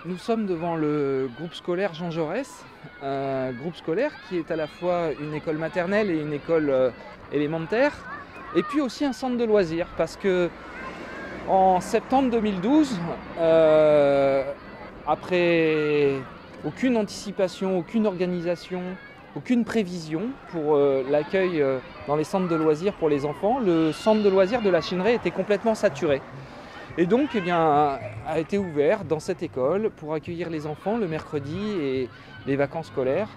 Nous sommes devant le groupe scolaire Jean Jaurès, un groupe scolaire qui est à la fois une école maternelle et une école élémentaire, et puis aussi un centre de loisirs, parce que en septembre 2012, après aucune anticipation, aucune organisation, aucune prévision pour l'accueil dans les centres de loisirs pour les enfants, le centre de loisirs de la Chineraie était complètement saturé. Et donc a été ouvert dans cette école pour accueillir les enfants le mercredi et les vacances scolaires,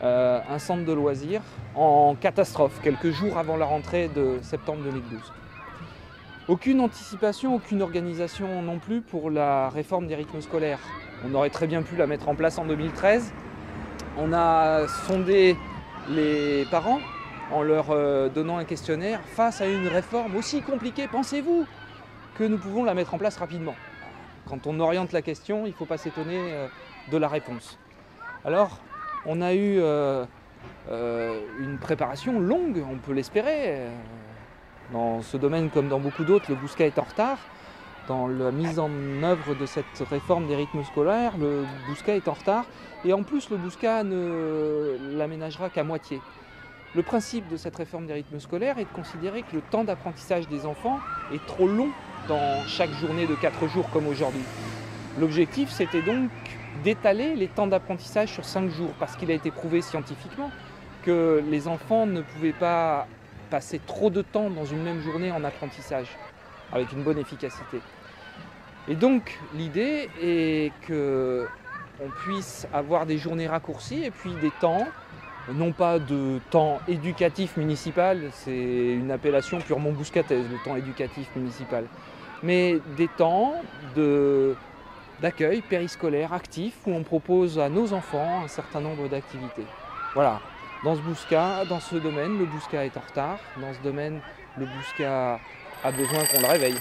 un centre de loisirs en catastrophe, quelques jours avant la rentrée de septembre 2012. Aucune anticipation, aucune organisation non plus pour la réforme des rythmes scolaires. On aurait très bien pu la mettre en place en 2013. On a sondé les parents en leur donnant un questionnaire face à une réforme aussi compliquée, pensez-vous, que nous pouvons la mettre en place rapidement. Quand on oriente la question, il ne faut pas s'étonner de la réponse. Alors, on a eu une préparation longue, on peut l'espérer. Dans ce domaine comme dans beaucoup d'autres, le Bouscat est en retard. Dans la mise en œuvre de cette réforme des rythmes scolaires, le Bouscat est en retard. Et en plus, le Bouscat ne l'aménagera qu'à moitié. Le principe de cette réforme des rythmes scolaires est de considérer que le temps d'apprentissage des enfants est trop long dans chaque journée de 4 jours comme aujourd'hui. L'objectif, c'était donc d'étaler les temps d'apprentissage sur 5 jours, parce qu'il a été prouvé scientifiquement que les enfants ne pouvaient pas passer trop de temps dans une même journée en apprentissage, avec une bonne efficacité. Et donc, l'idée est qu'on puisse avoir des journées raccourcies et puis des temps, non pas de temps éducatif municipal, c'est une appellation purement bouscataise, le temps éducatif municipal, mais des temps d'accueil périscolaire actif où on propose à nos enfants un certain nombre d'activités. Voilà, dans ce domaine, le Bouscat est en retard, dans ce domaine, le Bouscat a besoin qu'on le réveille.